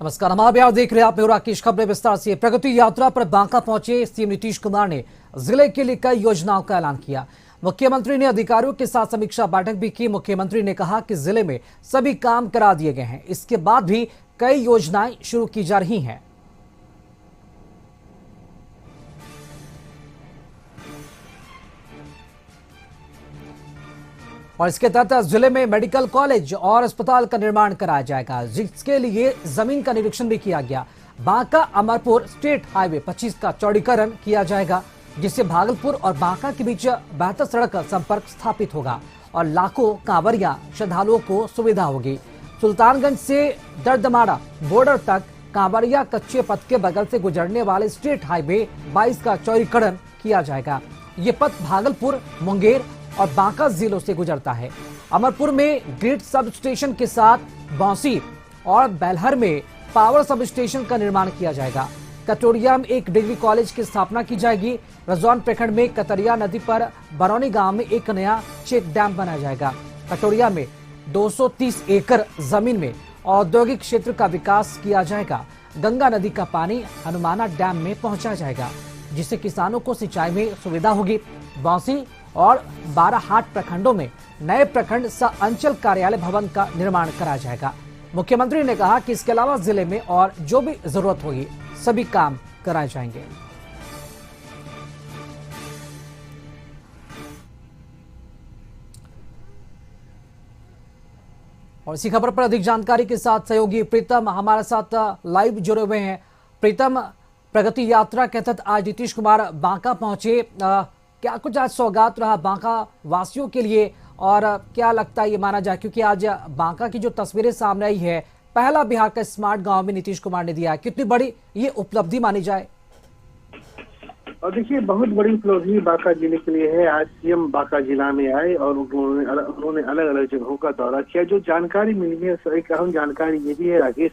नमस्कार, हमारे बिहार देख रहे हैं आप। मैं राकेश, खबरें विस्तार से। प्रगति यात्रा पर बांका पहुंचे सीएम नीतीश कुमार ने जिले के लिए कई योजनाओं का ऐलान किया। मुख्यमंत्री ने अधिकारियों के साथ समीक्षा बैठक भी की। मुख्यमंत्री ने कहा कि जिले में सभी काम करा दिए गए हैं, इसके बाद भी कई योजनाएं शुरू की जा रही हैं। और इसके तहत जिले में मेडिकल कॉलेज और अस्पताल का निर्माण कराया जाएगा, जिसके लिए जमीन का निरीक्षण भी किया गया। बांका अमरपुर स्टेट हाईवे 25 का चौड़ीकरण किया जाएगा, जिससे भागलपुर और बांका के बीच बेहतर सड़क संपर्क स्थापित होगा और लाखों कांवरिया श्रद्धालुओं को सुविधा होगी। सुल्तानगंज से दर्दमाड़ा बॉर्डर तक कांवरिया कच्चे पथ के बगल से गुजरने वाले स्टेट हाईवे 22 का चौड़ीकरण किया जाएगा। ये पथ भागलपुर, मुंगेर और बांका जिलों से गुजरता है। अमरपुर में ग्रिड सब स्टेशन के साथ बौंसी और बेलहर में पावर सब स्टेशन का निर्माण किया जाएगा। कटोरिया में एक डिग्री कॉलेज की स्थापना की जाएगी। रजौन प्रखंड में कतरिया नदी पर बरौनी गांव में एक नया चेक डैम बनाया जाएगा। कटोरिया में 230 एकड़ जमीन में औद्योगिक क्षेत्र का विकास किया जाएगा। गंगा नदी का पानी हनुमाना डैम में पहुंचाया जाएगा, जिससे किसानों को सिंचाई में सुविधा होगी। बौंसी और बाराहाट प्रखंडों में नए प्रखंड सह अंचल कार्यालय भवन का निर्माण कराया जाएगा। मुख्यमंत्री ने कहा कि इसके अलावा जिले में और जो भी जरूरत होगी सभी काम कराए जाएंगे। और इसी खबर पर अधिक जानकारी के साथ सहयोगी प्रीतम हमारे साथ लाइव जुड़े हुए हैं। प्रीतम, प्रगति यात्रा के तहत आज नीतीश कुमार बांका पहुंचे, क्या कुछ आज सौगात रहा बांका वासियों के लिए और क्या लगता है ये माना जाए, क्योंकि आज बांका की जो तस्वीरें सामने आई है, पहला बिहार का स्मार्ट गांव में नीतीश कुमार ने दिया है, कितनी बड़ी ये उपलब्धि मानी जाए? और देखिए, बहुत बड़ी उपलब्धि बांका जिले के लिए है। आज सीएम बांका जिला में आए और उन्होंने अलग अलग जगहों का दौरा किया। जो जानकारी मिली है, एक अहम जानकारी ये भी है राकेश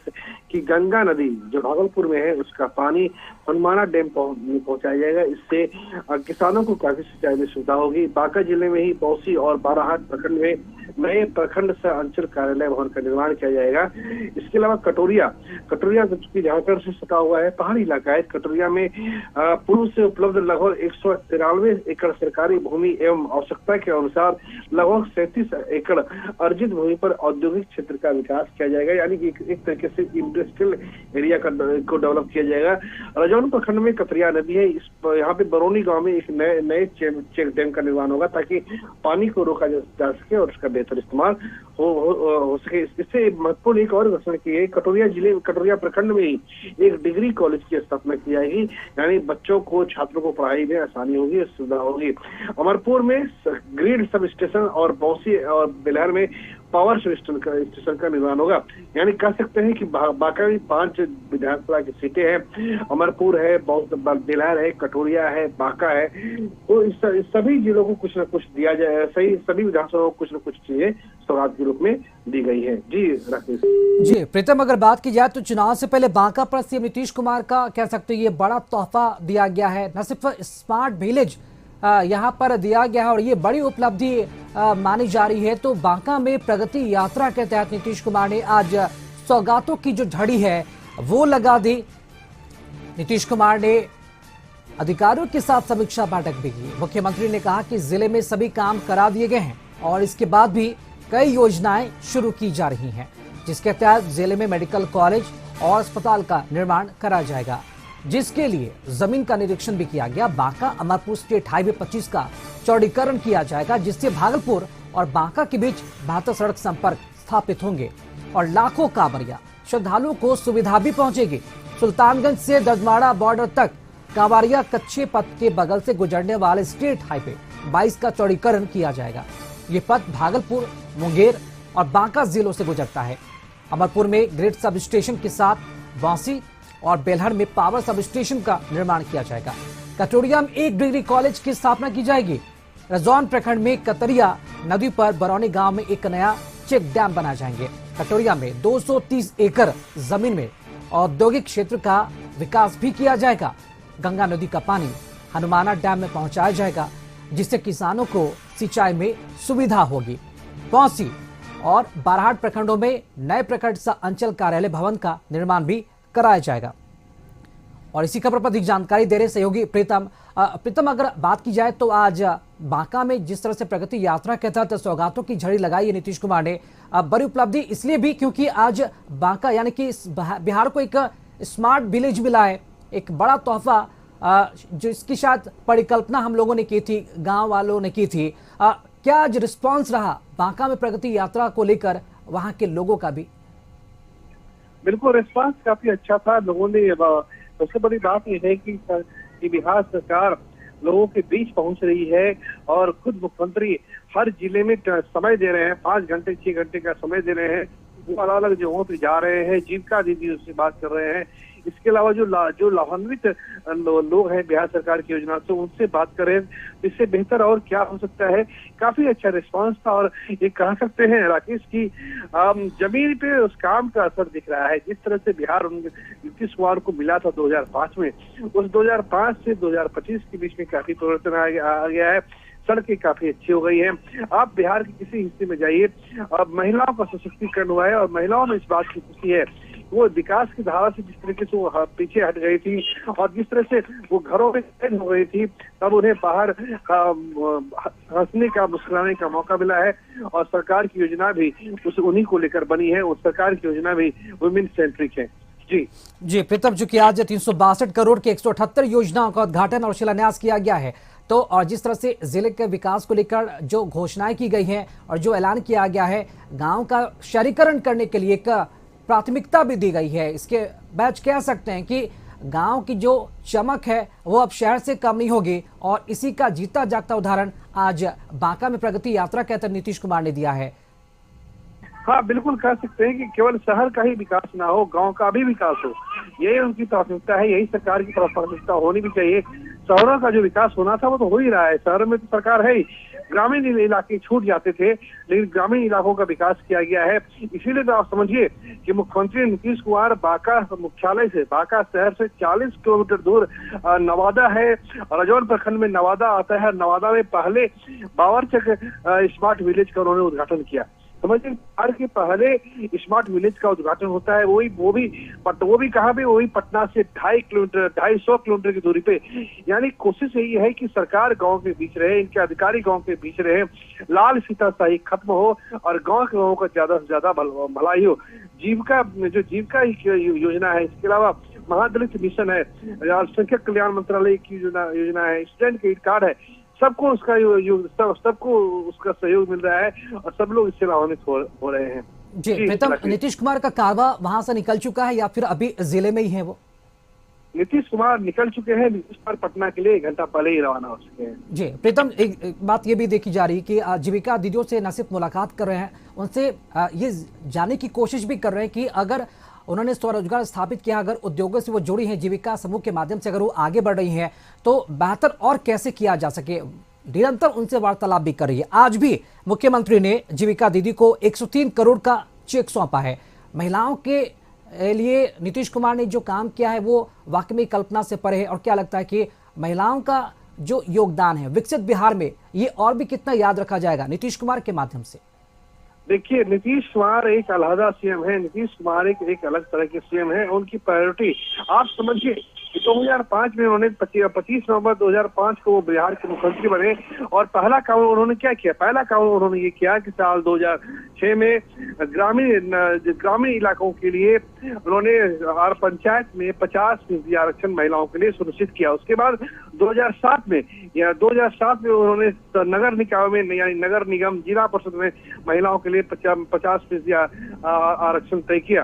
कि गंगा नदी जो भागलपुर में है उसका पानी हनुमाना डैम पहुंचाया जाएगा। इससे किसानों को काफी सिंचाई में सुविधा होगी। बांका जिले में ही बौंसी और बाराहाट प्रखंड में नए प्रखंड सह अंचल कार्यालय भवन का निर्माण किया जाएगा। इसके अलावा कटोरिया चूंकि झारखंड से सटा हुआ है, पहाड़ी इलाका है। कटोरिया में पूर्व से उपलब्ध लगभग 193 एकड़ सरकारी भूमि एवं आवश्यकता के अनुसार लगभग 37 एकड़ अर्जित भूमि पर औद्योगिक क्षेत्र का विकास किया जाएगा, यानी कि एक तरीके से इंडस्ट्रियल एरिया को डेवलप किया जाएगा। रजौन प्रखंड में कतरिया नदी है, यहाँ पे बरौनी गांव में एक नए चेक डैम का निर्माण होगा ताकि पानी को रोका जा सके और उसका बेहतर इस्तेमाल हो सके। इससे महत्वपूर्ण एक और घोषणा की है, कटोरिया प्रखंड में ही एक डिग्री कॉलेज की स्थापना की जाएगी, यानी बच्चों को, छात्रों को पढ़ाई में आसानी होगी, सुविधा होगी। अमरपुर में ग्रिड सब स्टेशन और बौंसी और बेलहर में पावर स्टेशन का निर्माण होगा। यानी कह सकते हैं कि बांका में 5 विधानसभा की सीटें हैं। अमरपुर है, बेलहर है, कटोरिया है, बांका है। तो इस सभी जिलों को कुछ न कुछ दिया जाए, सभी विधानसभा को कुछ न कुछ चीजें सौगात के रूप में दी गई है। जी राकेश। जी प्रीतम, अगर बात की जाए तो चुनाव से पहले बांका पर सीएम नीतीश कुमार का कह सकते हैं ये बड़ा तोहफा दिया गया है। न सिर्फ स्मार्ट विलेज यहाँ पर दिया गया है और ये बड़ी उपलब्धि मानी जा रही है, तो बांका में प्रगति यात्रा के तहत नीतीश कुमार ने आज सौगातों की जो झड़ी है वो लगा दी। नीतीश कुमार ने अधिकारियों के साथ समीक्षा बैठक भी की। मुख्यमंत्री ने कहा कि जिले में सभी काम करा दिए गए हैं और इसके बाद भी कई योजनाएं शुरू की जा रही हैं, जिसके तहत जिले में मेडिकल कॉलेज और अस्पताल का निर्माण कराया जाएगा, जिसके लिए जमीन का निरीक्षण भी किया गया। बांका अमरपुर स्टेट हाईवे 25 का चौड़ीकरण किया जाएगा, जिससे भागलपुर और बांका के बीच बेहतर सड़क संपर्क स्थापित होंगे और लाखों कांवरिया श्रद्धालुओं को सुविधा भी पहुंचेगी। सुल्तानगंज से दर्दमाड़ा बॉर्डर तक कांवरिया कच्चे पथ के बगल से गुजरने वाले स्टेट हाईवे 22 का चौड़ीकरण किया जाएगा। ये पथ भागलपुर, मुंगेर और बांका जिलों से गुजरता है। अमरपुर में ग्रिड सब स्टेशन के साथ बौंसी और बेलहर में पावर सब स्टेशन का निर्माण किया जाएगा। कटोरिया में एक डिग्री कॉलेज की स्थापना की जाएगी। रजौन प्रखंड में कतरिया नदी पर बरौनी गांव में एक नया चेक डैम बनाए जाएंगे। कटोरिया में 230 एकड़ जमीन में औद्योगिक क्षेत्र का विकास भी किया जाएगा। गंगा नदी का पानी हनुमाना डैम में पहुंचाया जाएगा, जिससे किसानों को सिंचाई में सुविधा होगी। बौंसी और बाराहाट प्रखंडों में नए प्रखंड अंचल कार्यालय भवन का निर्माण भी कराया जाएगा। और इसी खबर पर अधिक जानकारी दे रहे सहयोगी प्रीतम, अगर बात की जाए तो आज बांका में जिस तरह से प्रगति यात्रा के तहत सौगातों की झड़ी लगाई है नीतीश कुमार ने, बड़ी उपलब्धि इसलिए भी क्योंकि आज बांका यानी कि बिहार को एक स्मार्ट विलेज मिला है, एक बड़ा तोहफा जो इसकी शायद परिकल्पना हम लोगों ने की थी, गांव वालों ने की थी। क्या आज रिस्पांस रहा बांका में प्रगति यात्रा को लेकर वहां के लोगों का भी? बिल्कुल, रिस्पांस काफी अच्छा था। लोगों ने, सबसे बड़ी बात यह है कि बिहार सरकार लोगों के बीच पहुंच रही है और खुद मुख्यमंत्री हर जिले में समय दे रहे हैं, 5 घंटे 6 घंटे का समय दे रहे हैं। वो अलग अलग जगहों पर जा रहे हैं, जीविका दीदी उससे बात कर रहे हैं। इसके अलावा जो लाभान्वित लोग हैं बिहार सरकार की योजना से, उनसे बात करें। इससे बेहतर और क्या हो सकता है। काफी अच्छा रिस्पांस था और ये कह सकते हैं राकेश की जमीन पे उस काम का असर दिख रहा है। जिस तरह से बिहार नीतीश कुमार को मिला था 2005 में, उस 2005 से 2025 के बीच में काफी परिवर्तन आ गया है। सड़कें काफी अच्छी हो गई हैं। आप बिहार के किसी हिस्से में जाइए, अब महिलाओं का सशक्तिकरण हुआ है और महिलाओं में इस बात की खुशी है। वो विकास की धारा से जिस तरीके से वो पीछे हट गई थी और जिस तरह से वो घरों में कैद हो गई थी, तब उन्हें बाहर हंसने का, मुस्कुराने का मौका मिला है। और सरकार की योजना भी उन्हीं को लेकर बनी है। उस सरकार की योजना भी वुमेन सेंट्रिक है। जी प्रीतम, चूंकि आज 362 करोड़ के 178 योजनाओं का उद्घाटन और शिलान्यास किया गया है, तो और जिस तरह से जिले के विकास को लेकर जो घोषणाएं की गई हैं और जो ऐलान किया गया है, गांव का शहरीकरण करने के लिए एक प्राथमिकता भी दी गई है। इसके बैच कह सकते हैं कि गांव की जो चमक है वो अब शहर से कम नहीं होगी और इसी का जीता जागता उदाहरण आज बांका में प्रगति यात्रा के तहत नीतीश कुमार ने दिया है। हाँ, बिल्कुल कह सकते हैं कि केवल शहर का ही विकास ना हो, गांव का भी विकास हो। यही उनकी प्राथमिकता है, यही सरकार की प्राथमिकता होनी भी चाहिए। शहरों का जो विकास होना था वो तो हो ही रहा है। शहर में तो सरकार है ही, ग्रामीण इलाके छूट जाते थे, लेकिन ग्रामीण इलाकों का विकास किया गया है। इसीलिए तो आप समझिए कि मुख्यमंत्री नीतीश कुमार बांका मुख्यालय से, बांका शहर से 40 किलोमीटर दूर नवादा है, रजौन प्रखंड में नवादा आता है। नवादा में पहले बावरचक स्मार्ट विलेज का उन्होंने उद्घाटन किया। समझिए, बिहार के पहले स्मार्ट विलेज का उद्घाटन होता है, वो भी कहाँ पे, वही पटना से 250 किलोमीटर की दूरी पे। यानी कोशिश यही है कि सरकार गांव के बीच रहे, इनके अधिकारी गांव के बीच रहे, लाल फीताशाही खत्म हो और गांव के लोगों का ज्यादा से ज्यादा भलाई हो। जीविका योजना है, इसके अलावा महादलित मिशन है, अल्पसंख्यक कल्याण मंत्रालय की योजना है, स्टूडेंट क्रेडिट कार्ड है। सबको उसका सहयोग मिल रहा है और सब लोग इससे लाभान्वित हो रहे हैं। जी प्रीतम, नीतीश कुमार का कारवा वहां से निकल चुका है या फिर अभी जिले में ही है वो? नीतीश कुमार निकल चुके हैं। नीतीश कुमार पटना के लिए 1 घंटा पहले ही रवाना हो चुके हैं। जी प्रीतम, एक बात ये भी देखी जा रही है कि जीविका दीदियों से न सिर्फ मुलाकात कर रहे हैं, उनसे ये जानने की कोशिश भी कर रहे हैं कि अगर उन्होंने स्वरोजगार स्थापित किया, अगर उद्योगों से वो जुड़ी हैं, जीविका समूह के माध्यम से अगर वो आगे बढ़ रही हैं, तो बेहतर और कैसे किया जा सके। निरंतर उनसे वार्तालाप भी कर रही है। आज भी मुख्यमंत्री ने जीविका दीदी को 103 करोड़ का चेक सौंपा है। महिलाओं के लिए नीतीश कुमार ने जो काम किया है वो वाकई में कल्पना से परे है। और क्या लगता है कि महिलाओं का जो योगदान है विकसित बिहार में, ये और भी कितना याद रखा जाएगा नीतीश कुमार के माध्यम से? देखिए, नीतीश कुमार एक अलहदा सीएम है। नीतीश कुमार एक अलग तरह के सीएम है। उनकी प्रायोरिटी आप समझिए, 2005 में उन्होंने 25 नवंबर 2005 को वो बिहार के मुख्यमंत्री बने और पहला काम उन्होंने क्या किया? पहला काम उन्होंने ये किया कि साल 2006 में ग्रामीण इलाकों के लिए उन्होंने हर पंचायत में 50% आरक्षण महिलाओं के लिए सुनिश्चित किया। उसके बाद 2007 में उन्होंने नगर निकाय में, यानी नगर निगम, जिला परिषद में महिलाओं के लिए 50% आरक्षण तय किया।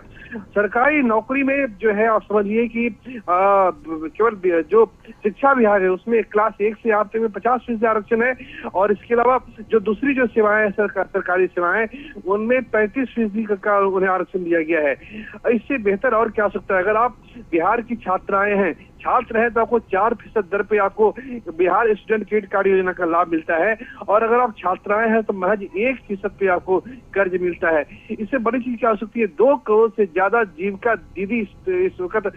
सरकारी नौकरी में जो है आप समझिए कि केवल जो शिक्षा विभाग है उसमें क्लास 1 से 8 तक में 50% आरक्षण है और इसके अलावा जो दूसरी जो सेवाएं सरकारी सेवाएं उनमें 35% का उन्हें आरक्षण दिया गया है। इससे बेहतर और क्या हो सकता है? अगर आप बिहार की छात्राएं हैं, छात्र है तो आपको 4% दर पे आपको बिहार स्टूडेंट क्रेडिट कार्ड योजना का लाभ मिलता है, और अगर आप छात्राएं हैं तो महज 1% पे आपको कर्ज मिलता है। इससे बड़ी चीज क्या हो सकती है? 2 करोड़ से ज्यादा जीविका दीदी इस वक्त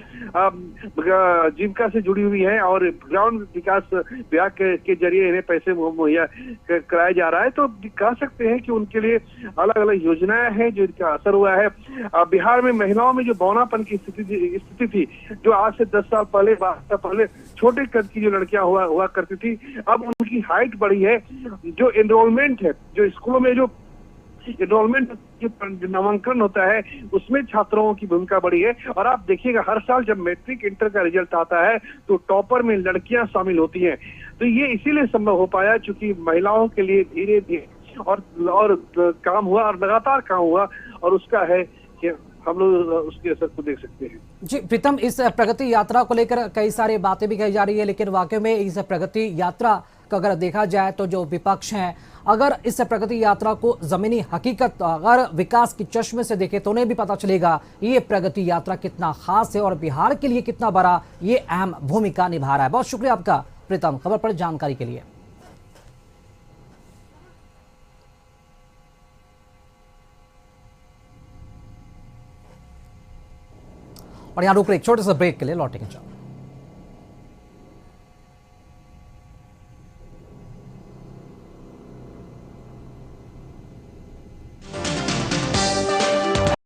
जीविका से जुड़ी हुई है, और ग्रामीण विकास विभाग के जरिए इन्हें पैसे मुहैया कराया जा रहा है। तो कह सकते हैं कि उनके लिए अलग अलग योजनाएं हैं जो इनका असर हुआ है। बिहार में महिलाओं में जो बौनापन की स्थिति थी, जो आज से 10 साल पहले, 12 साल पहले छोटे कद की जो लड़कियां हुआ करती थी, अब उनकी हाइट बढ़ी है। जो एनरोलमेंट है, जो स्कूलों में जो एनरोलमेंट नामांकन होता है, उसमें छात्राओं की भूमिका बढ़ी है। और आप देखिएगा हर साल जब मैट्रिक इंटर का रिजल्ट आता है तो टॉपर में लड़कियां शामिल होती हैं। तो ये इसीलिए संभव हो पाया क्योंकि महिलाओं के लिए धीरे धीरे और काम हुआ, और लगातार काम हुआ, और उसका है कि हम लोग उसके असर को देख सकते हैं। जी प्रीतम, इस प्रगति यात्रा को लेकर कई सारी बातें भी कही जा रही है, लेकिन वाकई में इस प्रगति यात्रा का अगर देखा जाए तो जो विपक्ष हैं, अगर इस प्रगति यात्रा को जमीनी हकीकत अगर विकास की चश्मे से देखें तो उन्हें भी पता चलेगा ये प्रगति यात्रा कितना खास है और बिहार के लिए कितना बड़ा ये अहम भूमिका निभा रहा है। बहुत शुक्रिया आपका प्रीतम, खबर पर जानकारी के लिए। और यहाँ रुक रहे एक छोटे से ब्रेक के लिए, लौटेंगे।